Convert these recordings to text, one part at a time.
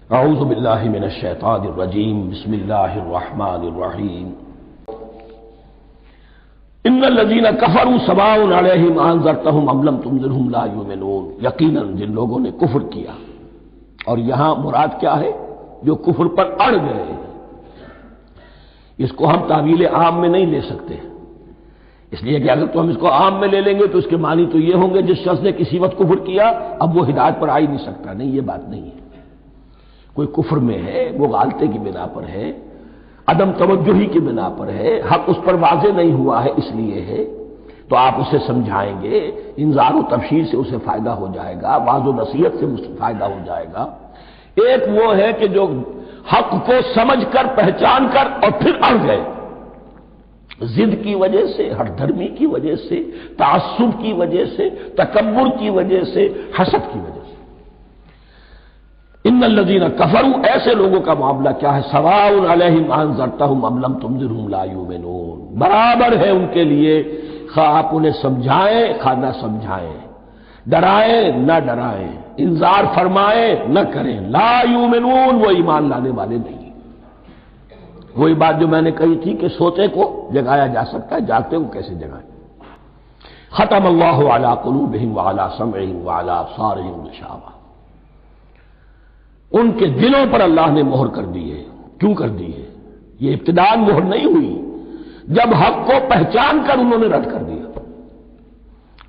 اعوذ باللہ من الشیطان الرجیم بسم اللہ الرحمن الرحیم ان الذین کفروا سواء علیہم انذرتہم ام لم تنذرہم لا یؤمنون، یقیناً جن لوگوں نے کفر کیا، اور یہاں مراد کیا ہے؟ جو کفر پر اڑ گئے ہیں۔ اس کو ہم تعویل عام میں نہیں لے سکتے، اس لیے کہ اگر تو ہم اس کو عام میں لے لیں گے تو اس کے معنی تو یہ ہوں گے جس شخص نے کسی وقت کفر کیا اب وہ ہدایت پر آ ہی نہیں سکتا۔ نہیں، یہ بات نہیں ہے۔ کوئی کفر میں ہے، وہ غالطے کی بنا پر ہے، عدم توجہی کی بنا پر ہے، حق اس پر واضح نہیں ہوا ہے اس لیے ہے، تو آپ اسے سمجھائیں گے، انذار و تبشیر سے اسے فائدہ ہو جائے گا، واعظ و نصیحت سے اسے فائدہ ہو جائے گا۔ ایک وہ ہے کہ جو حق کو سمجھ کر پہچان کر اور پھر اڑ گئے، ضد کی وجہ سے، ہٹ دھرمی کی وجہ سے، تعصب کی وجہ سے، تکبر کی وجہ سے، حسد کی وجہ سے۔ ان الذین کفروا، ایسے لوگوں کا معاملہ کیا ہے؟ سواء علیہم انذرتہم ام لم تنذرہم لا یؤمنون، برابر ہے ان کے لیے، خواہ آپ انہیں سمجھائیں خواہ نہ سمجھائیں، ڈرائیں نہ ڈرائیں، انذار فرمائیں نہ کریں، لا یؤمنون، وہ ایمان لانے والے نہیں۔ وہی بات جو میں نے کہی تھی کہ سوتے کو جگایا جا سکتا ہے، جاگتے کو کیسے جگائیں؟ ختم اللہ علی قلوبہم وعلی سمعہم وعلی ابصارہم غشاوہ، ان کے دلوں پر اللہ نے مہر کر دی ہے۔ کیوں کر دی ہے؟ یہ ابتداءً مہر نہیں ہوئی، جب حق کو پہچان کر انہوں نے رد کر دیا،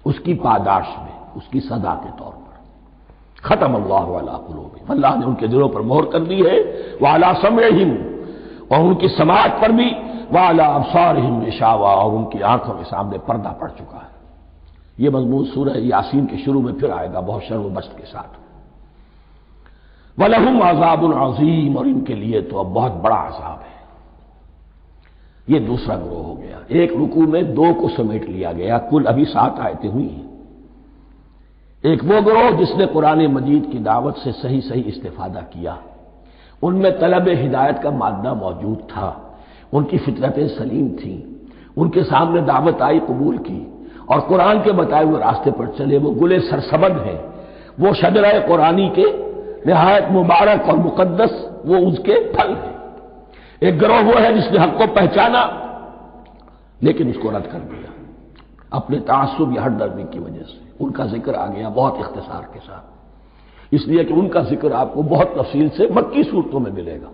اس کی پاداش میں، اس کی سزا کے طور پر۔ ختم اللہ علی قلوبہم، اللہ نے ان کے دلوں پر مہر کر دی ہے، وعلی سمعہم، اور ان کی سماعت پر بھی، وعلی ابصارہم غشاوہ، اور ان کی آنکھوں کے سامنے پردہ پڑ چکا ہے۔ یہ مضمون سورہ یاسین کے شروع میں پھر آئے گا بہت شر و بست کے ساتھ۔ وَلَهُمْ عَذَابٌ عَظِيمٌ، اور ان کے لیے تو اب بہت بڑا عذاب ہے۔ یہ دوسرا گروہ ہو گیا، ایک رکوع میں دو کو سمیٹ لیا گیا، کل ابھی 7 آیتیں ہوئی ہیں۔ ایک وہ گروہ جس نے قرآن مجید کی دعوت سے صحیح استفادہ کیا، ان میں طلب ہدایت کا مادہ موجود تھا، ان کی فطرتیں سلیم تھیں، ان کے سامنے دعوت آئی، قبول کی، اور قرآن کے بتائے ہوئے راستے پر چلے۔ وہ گلے سرسبد ہیں، وہ شجرہ قرآنی کے نہایت مبارک اور مقدس، وہ اس کے پھل ہیں۔ ایک گروہ وہ ہے جس نے حق کو پہچانا لیکن اس کو رد کر دیا اپنے تعصب یا ہٹ درمی کی وجہ سے۔ ان کا ذکر آ گیا بہت اختصار کے ساتھ، اس لیے کہ ان کا ذکر آپ کو بہت تفصیل سے مکی صورتوں میں ملے گا۔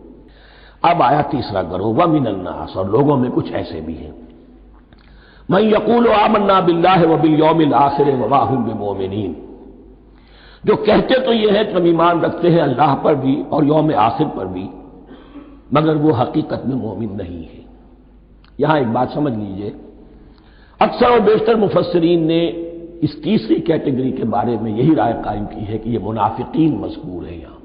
اب آیا تیسرا گروہ، وَمِنَ النَّاسِ، اور لوگوں میں کچھ ایسے بھی ہیں، مَن يَقُولُ آمَنَّا بِاللَّهِ وَبِالْيَوْمِ الْآخِرِ وَمَا هُم بِمُؤْمِنِينَ، جو کہتے تو یہ ہے کہ ہم ایمان رکھتے ہیں اللہ پر بھی اور یوم آخر پر بھی، مگر وہ حقیقت میں مومن نہیں ہے۔ یہاں ایک بات سمجھ لیجئے، اکثر و بیشتر مفسرین نے اس تیسری کیٹیگری کے بارے میں یہی رائے قائم کی ہے کہ یہ منافقین مذکور ہے یہاں،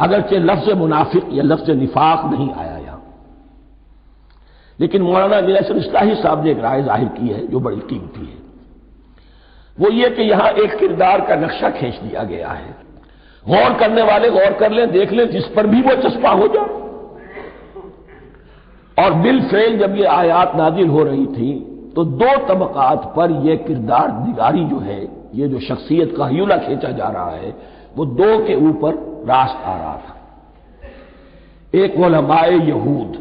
اگرچہ لفظ منافق یا لفظ نفاق نہیں آیا یہاں، لیکن مولانا میرا اصلاحی صاحب نے ایک رائے ظاہر کی ہے جو بڑی قیمتی ہے۔ وہ یہ کہ یہاں ایک کردار کا نقشہ کھینچ دیا گیا ہے، غور کرنے والے غور کر لیں، دیکھ لیں، جس پر بھی وہ چسپاں ہو جائے۔ اور بالفعل جب یہ آیات نازل ہو رہی تھی تو دو طبقات پر یہ کردار نگاری جو ہے، یہ جو شخصیت کا ہیولہ کھینچا جا رہا ہے، وہ دو کے اوپر راست آ رہا تھا۔ ایک علماء یہود،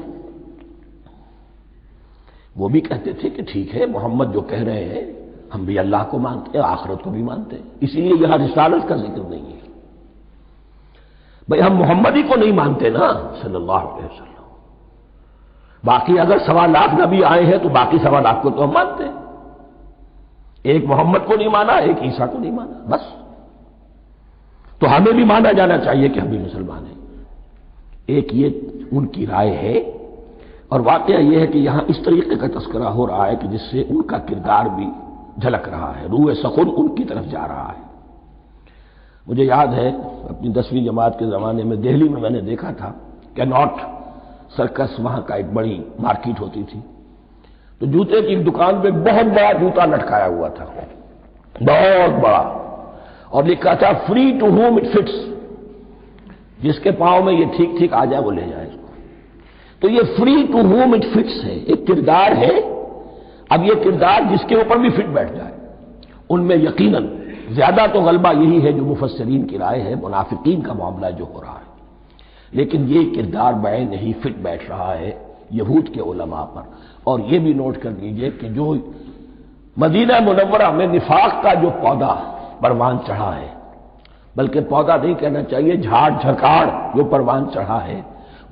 وہ بھی کہتے تھے کہ ٹھیک ہے محمد جو کہہ رہے ہیں ہم بھی اللہ کو مانتے ہیں، آخرت کو بھی مانتے ہیں، اسی لیے یہاں رسالت کا ذکر نہیں ہے۔ بھئی ہم محمد ہی کو نہیں مانتے نا صلی اللہ علیہ وسلم، باقی اگر 1.25 لاکھ نبی آئے ہیں تو باقی 1.25 لاکھ کو تو ہم مانتے ہیں، ایک محمد کو نہیں مانا، ایک عیسیٰ کو نہیں مانا، بس، تو ہمیں بھی مانا جانا چاہیے کہ ہم بھی مسلمان ہیں۔ ایک یہ ان کی رائے ہے، اور واقعہ یہ ہے کہ یہاں اس طریقے کا تذکرہ ہو رہا ہے کہ جس سے ان کا کردار بھی جھلک رہا ہے، روح سخن ان کی طرف جا رہا ہے۔ مجھے یاد ہے اپنی 10ویں جماعت کے زمانے میں دہلی میں نے دیکھا تھا کہ ناٹ سرکس، وہاں کا ایک بڑی مارکیٹ ہوتی تھی، تو جوتے کی ایک دکان پہ بہت بڑا جوتا لٹکایا ہوا تھا، بہت بڑا، اور لکھا تھا free to home it fits, جس کے پاؤں میں یہ ٹھیک آ جائے وہ لے جائے اس کو۔ تو یہ free to home it fits ہے، ایک کردار ہے، اب یہ کردار جس کے اوپر بھی فٹ بیٹھ جائے، ان میں یقیناً زیادہ تو غلبہ یہی ہے جو مفسرین کی رائے ہے، منافقین کا معاملہ جو ہو رہا ہے، لیکن یہ کردار بعین نہیں فٹ بیٹھ رہا ہے یہود کے علماء پر۔ اور یہ بھی نوٹ کر لیجئے کہ جو مدینہ منورہ میں نفاق کا جو پودا پروان چڑھا ہے، بلکہ پودا نہیں کہنا چاہیے، جھاڑ جھکاڑ جو پروان چڑھا ہے،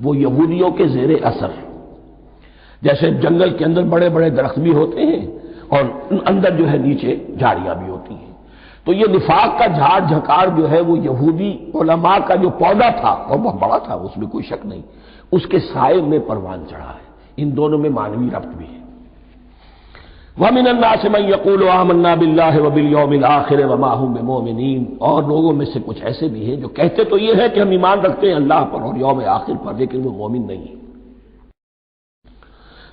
وہ یہودیوں کے زیر اثر، جیسے جنگل کے اندر بڑے بڑے درخت بھی ہوتے ہیں اور اندر جو ہے نیچے جھاڑیاں بھی ہوتی ہیں، تو یہ نفاق کا جھاڑ جھکاڑ جو ہے وہ یہودی علماء کا جو پودا تھا اور بہت بڑا تھا، اس میں کوئی شک نہیں، اس کے سائے میں پروان چڑھا ہے۔ ان دونوں میں معنوی ربط بھی ہے۔ وَمِنَ النَّاسِ مَن يَقُولُ آمَنَّا بِاللَّهِ وَبِالْيَوْمِ الْآخِرِ وَمَا هُم بِمُؤْمِنِينَ، اور لوگوں میں سے کچھ ایسے بھی ہیں جو کہتے تو یہ ہے کہ ہم ایمان رکھتے ہیں اللہ پر اور یوم آخر پر، لیکن وہ مومن نہیں ہیں۔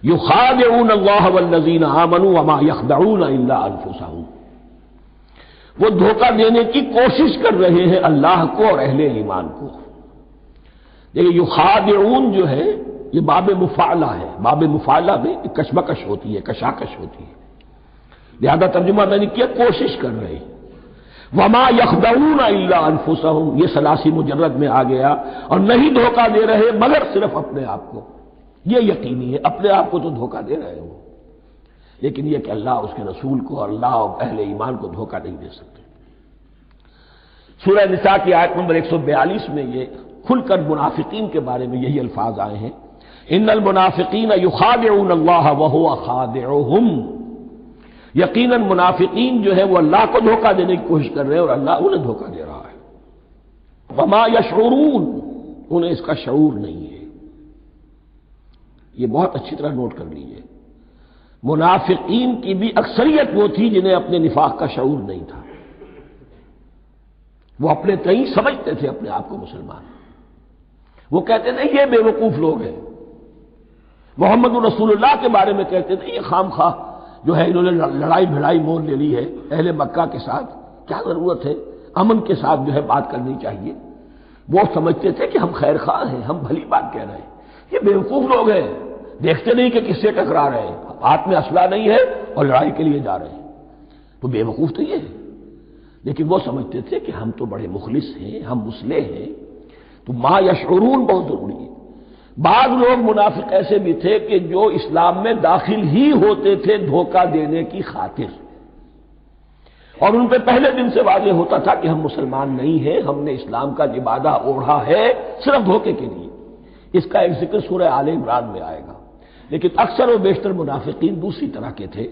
يُخَادِعُونَ اللَّهَ وَالَّذِينَ آمَنُوا وَمَا يَخْدَعُونَ إِلَّا أَنفُسَهُمْ، وہ دھوکہ دینے کی کوشش کر رہے ہیں اللہ کو اور اہل ایمان کو۔ دیکھیں یخادعون جو ہے یہ باب مفعلہ ہے، باب مفعلہ میں کشمکش ہوتی ہے، کشاکش ہوتی ہے، لہذا ترجمہ میں نے کیا کوشش کر رہے ہیں۔ وما یخدعون الا انفسهم، یہ ثلاثی مجرد میں آ گیا، اور نہیں دھوکہ دے رہے مگر صرف اپنے آپ کو، یہ یقینی ہے اپنے آپ کو تو دھوکہ دے رہے ہو، لیکن یہ کہ اللہ اس کے رسول کو اور اللہ اور اہل ایمان کو دھوکہ نہیں دے سکتے۔ سورہ نساء کی آیت نمبر 142 میں یہ کھل کر منافقین کے بارے میں یہی الفاظ آئے ہیں، ان المنافقین یخادعون اللہ وہو خادعہم، یقیناً منافقین جو ہے وہ اللہ کو دھوکہ دینے کی کوشش کر رہے ہیں اور اللہ انہیں دھوکہ دے رہا ہے۔ وما یشعرون، انہیں اس کا شعور نہیں ہے۔ یہ بہت اچھی طرح نوٹ کر لیجئے، منافقین کی بھی اکثریت وہ تھی جنہیں اپنے نفاق کا شعور نہیں تھا، وہ اپنے تئیں سمجھتے تھے اپنے آپ کو مسلمان، وہ کہتے تھے یہ بے وقوف لوگ ہیں، محمد رسول اللہ کے بارے میں کہتے تھے یہ خام خواہ جو ہے انہوں نے لڑائی بھڑائی مول لے لی ہے اہل مکہ کے ساتھ، کیا ضرورت ہے، امن کے ساتھ جو ہے بات کرنی چاہیے۔ وہ سمجھتے تھے کہ ہم خیر خواہ ہیں، ہم بھلی بات کہہ رہے ہیں، یہ بے وقوف لوگ ہیں، دیکھتے نہیں کہ کس سے ٹکرا رہے ہیں، ہاتھ میں اسلحہ نہیں ہے اور لڑائی کے لیے جا رہے ہیں، تو بے وقوف تو یہ ہے۔ لیکن وہ سمجھتے تھے کہ ہم تو بڑے مخلص ہیں، ہم مصلح ہیں، تو ما یشعرون بہت ضروری ہے۔ بعض لوگ منافق ایسے بھی تھے کہ جو اسلام میں داخل ہی ہوتے تھے دھوکہ دینے کی خاطر، اور ان پہ پہلے دن سے واضح ہوتا تھا کہ ہم مسلمان نہیں ہیں، ہم نے اسلام کا لبادہ اوڑھا ہے صرف دھوکے کے لیے۔ اس کا ایک ذکر سورہ آل عمران میں آئے گا، لیکن اکثر و بیشتر منافقین دوسری طرح کے تھے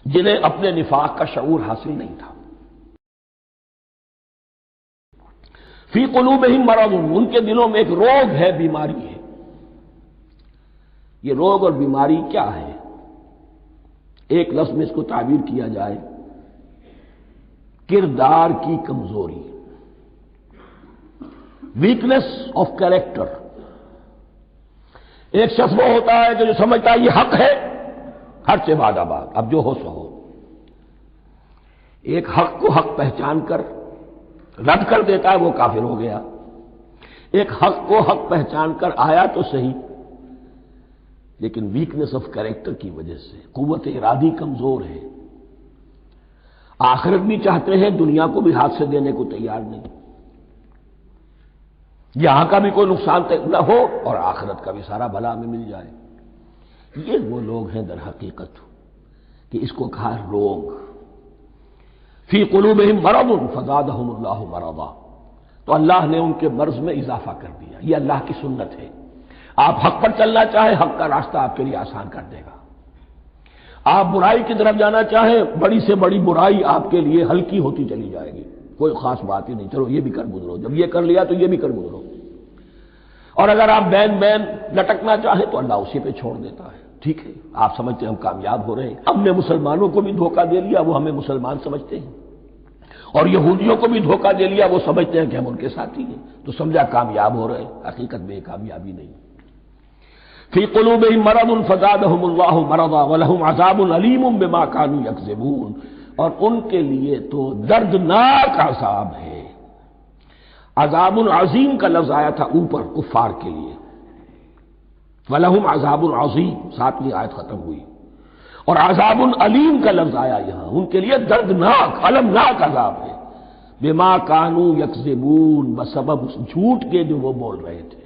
جنہیں اپنے نفاق کا شعور حاصل نہیں تھا۔ فی قلوبہم مرض، ان کے دلوں میں ایک روگ ہے، بیماری ہے۔ یہ روگ اور بیماری کیا ہے؟ ایک لفظ میں اس کو تعبیر کیا جائے، کردار کی کمزوری، ویکنس آف کیریکٹر۔ ایک شخص وہ ہوتا ہے کہ جو سمجھتا ہے یہ حق ہے، حق سے بعد آباد، اب جو ہو سو ہو۔ ایک حق کو حق پہچان کر رد کر دیتا ہے، وہ کافر ہو گیا۔ ایک حق کو حق پہچان کر آیا تو صحیح، لیکن ویکنس آف کیریکٹر کی وجہ سے قوت ارادی کمزور ہے، آخرت بھی چاہتے ہیں، دنیا کو بھی ہاتھ سے دینے کو تیار نہیں، یہاں کا بھی کوئی نقصان نہ ہو اور آخرت کا بھی سارا بھلا ہمیں مل جائے۔ یہ وہ لوگ ہیں در حقیقت کہ اس کو کہا روگ۔ فی قلوبہم مرض فزادہم اللہ مرضا، تو اللہ نے ان کے مرض میں اضافہ کر دیا۔ یہ اللہ کی سنت ہے، آپ حق پر چلنا چاہیں حق کا راستہ آپ کے لیے آسان کر دے گا، آپ برائی کی طرف جانا چاہیں بڑی سے بڑی برائی آپ کے لیے ہلکی ہوتی چلی جائے گی، کوئی خاص بات ہی نہیں، چلو یہ بھی کر گزرو، جب یہ کر لیا تو یہ بھی کر گزرو۔ اور اگر آپ بین لٹکنا چاہیں تو اللہ اسی پہ چھوڑ دیتا ہے، ٹھیک ہے آپ سمجھتے ہیں ہم کامیاب ہو رہے ہیں، ہم نے مسلمانوں کو بھی دھوکہ دے لیا، وہ ہمیں مسلمان سمجھتے ہیں، اور یہودیوں کو بھی دھوکہ دے لیا، وہ سمجھتے ہیں کہ ہم ان کے ساتھی ہیں، تو سمجھا کامیاب ہو رہے ہیں، حقیقت میں یہ کامیابی نہیں۔ فی قلوبہم مرض فزادہم اللہ مرضا ولہم عذاب علیم بما کانوا یکذبون، اور ان کے لیے تو دردناک عذاب ہے۔ عذاب عظیم کا لفظ آیا تھا اوپر کفار کے لیے، وَلَهُمْ عَذَابٌ عَظِيمٌ، 7ویں آیت ختم ہوئی، اور عذاب علیم کا لفظ آیا یہاں، ان کے لیے دردناک المناک عذاب ہے، بما کانوا یکذبون، بسبب اس جھوٹ کے جو وہ بول رہے تھے۔